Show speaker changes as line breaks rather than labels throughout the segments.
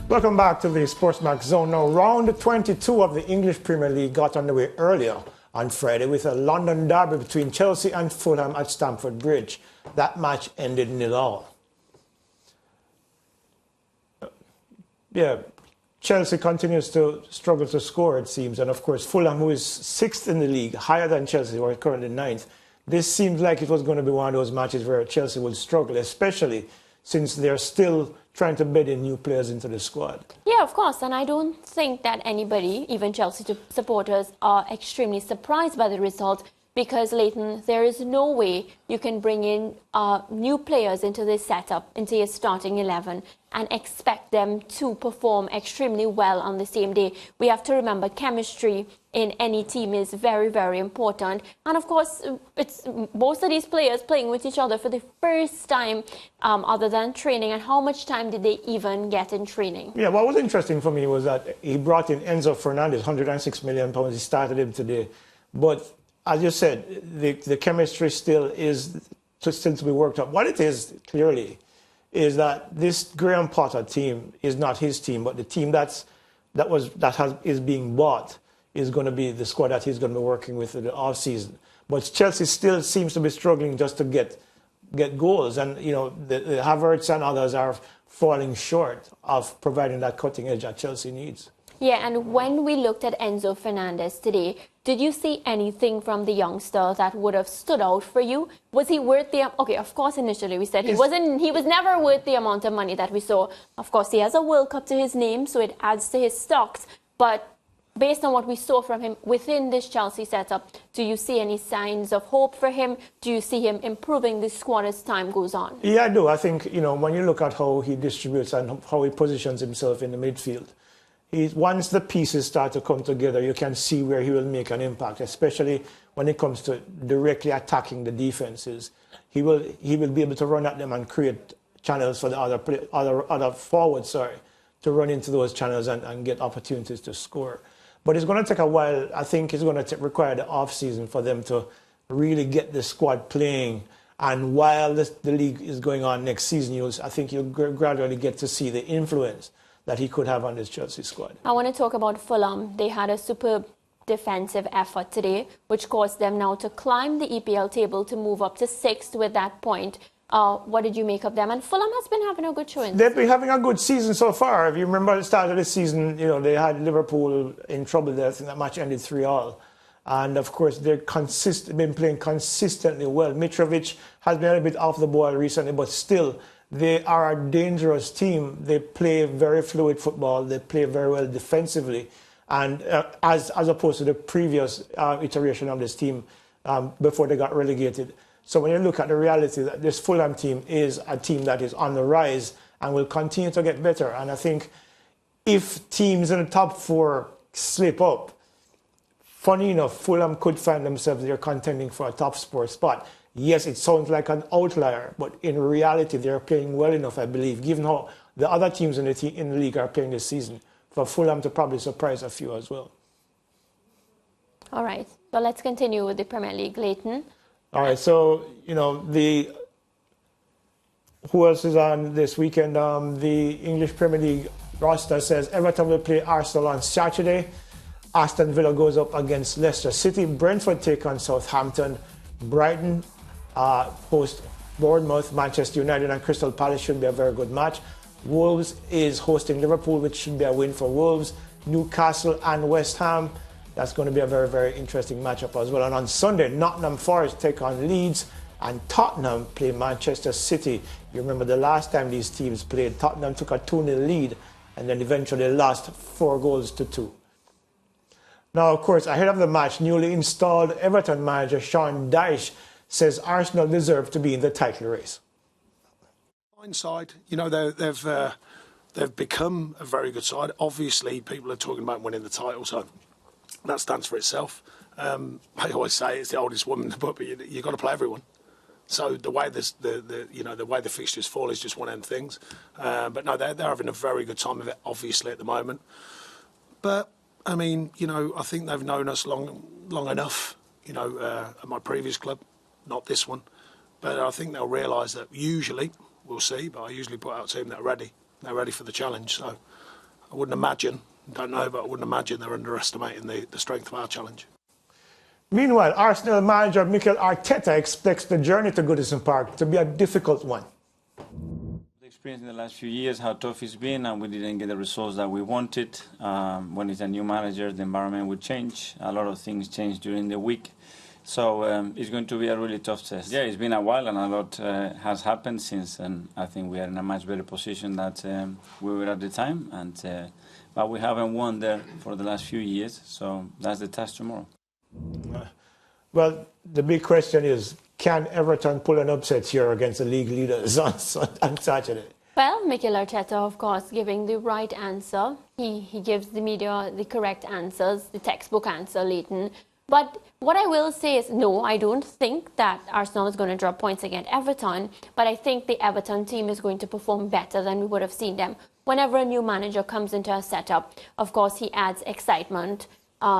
Welcome back to the SportsMax Zone. Now, round 22 of the English Premier League got underway earlier on Friday with a London derby between Chelsea and Fulham at Stamford Bridge. That match ended 0-0. Yeah, Chelsea continues to struggle to score, it seems. And, of course, Fulham, who is 6th in the league, higher than Chelsea, who are currently 9th. This seems like it was going to be one of those matches where Chelsea will struggle, especially since they're still trying to bed in new players into the squad.
Yeah, of course. And I don't think that anybody, even Chelsea supporters, are extremely surprised by the result because, Leighton, there is no way you can bring in new players into this setup, into your starting 11, and expect them to perform extremely well on the same day. We have to remember chemistry in any team is very, very important. And of course, it's most of these players playing with each other for the first time other than training. And how much time did they even get in training? Yeah,
what was interesting for me was that he brought in Enzo Fernandez, £106 million. He started him today. But as you said, the chemistry still is to be worked up. What it is, clearly, is that this Graham Potter team is not his team, but the team is being bought is going to be the squad that he's going to be working with in the off-season. But Chelsea still seems to be struggling just to get goals. And, you know, the Havertz and others are falling short of providing that cutting edge that Chelsea needs.
Yeah, and when we looked at Enzo Fernandez today, did you see anything from the youngster that would have stood out for you? Was he worth the... Okay, of course, initially we said he was never worth the amount of money that we saw. Of course, he has a World Cup to his name, so it adds to his stocks. But based on what we saw from him within this Chelsea setup, do you see any signs of hope for him? Do you see him improving this squad as time goes on?
Yeah, I do. I think, you know, when you look at how he distributes and how he positions himself in the midfield, once the pieces start to come together, you can see where he will make an impact, especially when it comes to directly attacking the defenses. He will be able to run at them and create channels for the other forwards, to run into those channels and get opportunities to score. But it's going to take a while. I think it's going to require the off-season for them to really get the squad playing. And while the league is going on next season, I think you'll gradually get to see the influence that he could have on this Chelsea squad.
I want to talk about Fulham. They had a superb defensive effort today, which caused them now to climb the EPL table to move up to 6th with that point. What did you make of them? And Fulham has been having a good showing.
They've been having a good season so far. If you remember at the start of the season, you know, they had Liverpool in trouble there. I think that match ended 3-3. And of course, they've been playing consistently well. Mitrovic has been a bit off the ball recently, but still, they are a dangerous team. They play very fluid football. They play very well defensively, and as opposed to the previous iteration of this team before they got relegated. So when you look at the reality that this Fulham team is a team that is on the rise and will continue to get better. And I think if teams in the top 4 slip up, funny enough, Fulham could find themselves there contending for a top 4 spot. Yes, it sounds like an outlier, but in reality, they're playing well enough, I believe, given how the other teams in the league are playing this season, for Fulham to probably surprise a few as well.
All right. So let's continue with the Premier League, Leighton.
All right. So, you know, who else is on this weekend? The English Premier League roster says Everton will play Arsenal on Saturday. Aston Villa goes up against Leicester City. Brentford take on Southampton. Brighton host Bournemouth. Manchester United and Crystal Palace should be a very good match. Wolves is hosting Liverpool, which should be a win for Wolves. Newcastle and West Ham. That's going to be a very, very interesting matchup as well. And on Sunday, Nottingham Forest take on Leeds and Tottenham play Manchester City. You remember the last time these teams played, Tottenham took a 2-0 lead and then eventually lost 4-2. Now, of course, ahead of the match, newly installed Everton manager Sean Dyche says Arsenal deserve to be in the title race.
Fine side, you know, they've become a very good side. Obviously, people are talking about winning the title, so that stands for itself. I always say it's the oldest woman in the book, but you've got to play everyone. So the way the way the fixtures fall is just one of them things. But no, they're having a very good time of it, obviously at the moment. But I mean, you know, I think they've known us long enough. You know, at my previous club, not this one. But I think they'll realise that usually, we'll see, but I usually put out a team that are ready. They're ready for the challenge. So I wouldn't imagine, don't know, but I wouldn't imagine they're underestimating the strength of our challenge.
Meanwhile, Arsenal manager Mikel Arteta expects the journey to Goodison Park to be a difficult one.
The experience in the last few years, how tough it's been, and we didn't get the results that we wanted. When it's a new manager, the environment would change. A lot of things change during the week. So it's going to be a really tough test. Yeah, it's been a while and a lot has happened since, and I think we are in a much better position than we were at the time. But we haven't won there for the last few years, so that's the task tomorrow.
Well, the big question is, can Everton pull an upset here against the league leaders on Saturday?
Well, Mikel Arteta, of course, giving the right answer. He gives the media the correct answers, the textbook answer, Leighton. But what I will say is, no, I don't think that Arsenal is going to drop points against Everton, but I think the Everton team is going to perform better than we would have seen them. Whenever a new manager comes into a setup, of course, he adds excitement.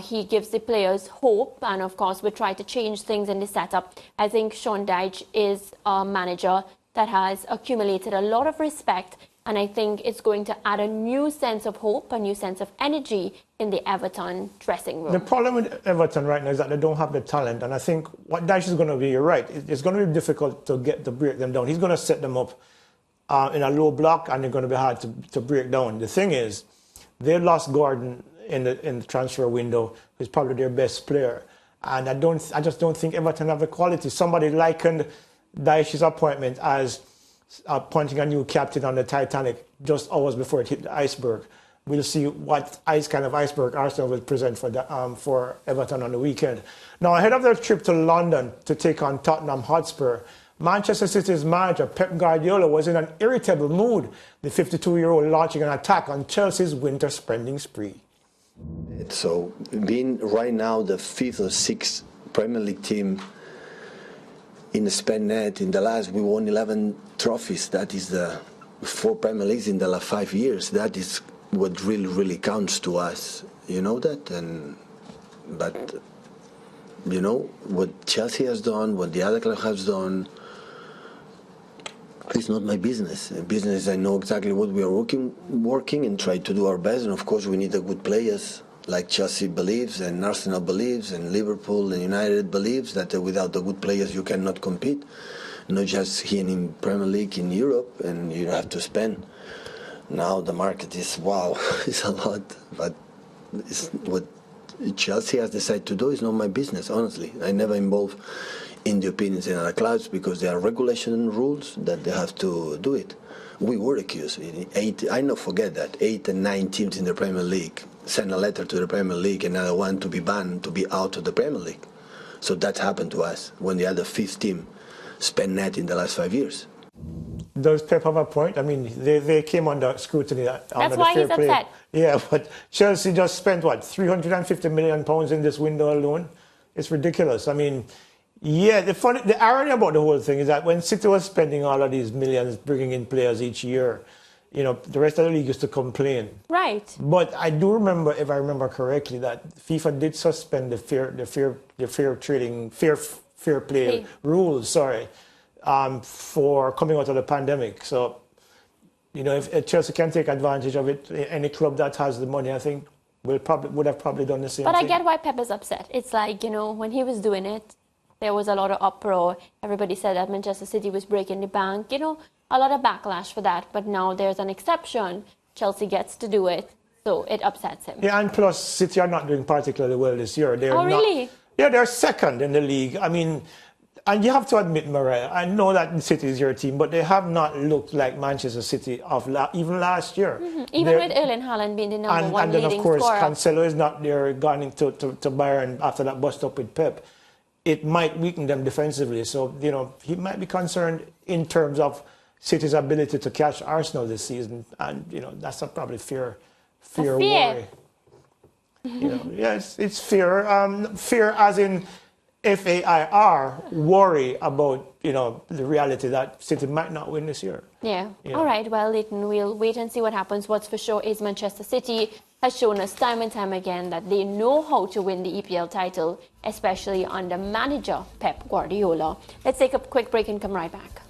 He gives the players hope, and of course, we try to change things in the setup. I think Sean Dyche is a manager that has accumulated a lot of respect, and I think it's going to add a new sense of hope, a new sense of energy in the Everton dressing room.
The problem with Everton right now is that they don't have the talent, and I think what Dyche is going to be, you're right, it's going to be difficult to break them down. He's going to set them up in a low block, and they're going to be hard to break down. The thing is, they lost Gordon in the transfer window, who's probably their best player. And I just don't think Everton have the quality. Somebody likened Dyche's appointment as appointing a new captain on the Titanic just hours before it hit the iceberg. We'll see what kind of iceberg Arsenal will present for Everton on the weekend. Now, ahead of their trip to London to take on Tottenham Hotspur, Manchester City's manager Pep Guardiola was in an irritable mood, the 52-year-old launching an attack on Chelsea's winter spending spree.
So, being right now the 5th or 6th Premier League team in the spend net, in the last we won 11 trophies. That is the 4 Premier Leagues in the last 5 years. That is what really counts to us. You know that? But you know what Chelsea has done, what the other club has done. It's not my business. Business, I know exactly what we are working and try to do our best. And of course, we need the good players, like Chelsea believes, and Arsenal believes, and Liverpool and United believes that without the good players you cannot compete. Not just here in Premier League in Europe, and you have to spend. Now the market is wow, it's a lot, but it's what Chelsea has decided to do is not my business. Honestly, I never involve in the opinions in other clubs because there are regulation and rules that they have to do it. We were accused. I don't forget that 8 and 9 teams in the Premier League sent a letter to the Premier League, another one to be banned, to be out of the Premier League. So that happened to us when the other 5th team spent net in the last 5 years.
Does Pep have a point? I mean, they came under scrutiny.
That's why he's upset.
Yeah, but Chelsea just spent, what, £350 million in this window alone? It's ridiculous. I mean, yeah, the irony about the whole thing is that when City was spending all of these millions bringing in players each year, you know, the rest of the league used to complain.
Right.
But I do remember, if I remember correctly, that FIFA did suspend the fair play rules, for coming out of the pandemic. So, you know, if Chelsea can take advantage of it, any club that has the money, I think, would have probably done the same thing.
But I get why Pep is upset. It's like, you know, when he was doing it, there was a lot of uproar. Everybody said that Manchester City was breaking the bank. You know, a lot of backlash for that. But now there's an exception. Chelsea gets to do it, so it upsets him.
Yeah, and plus, City are not doing particularly well this year.
Really?
Yeah, they're second in the league. I mean, and you have to admit, Mariah, I know that City is your team, but they have not looked like Manchester City of even last year.
Mm-hmm. Even with Erling Haaland being the number one leading
leading scorer. And then, of course, Cancelo is not there, gone into to Bayern after that bust-up with Pep. It might weaken them defensively. So, you know, he might be concerned in terms of City's ability to catch Arsenal this season. And, you know, that's a probably fear worry. You know, yes, it's fear. Fear as in FAIR, worry about, you know, the reality that City might not win this year.
Yeah. All right. Well, Leighton, we'll wait and see what happens. What's for sure is Manchester City has shown us time and time again that they know how to win the EPL title, especially under manager Pep Guardiola. Let's take a quick break and come right back.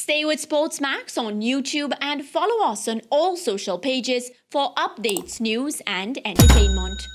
Stay with SportsMax on YouTube and follow us on all social pages for updates, news and entertainment.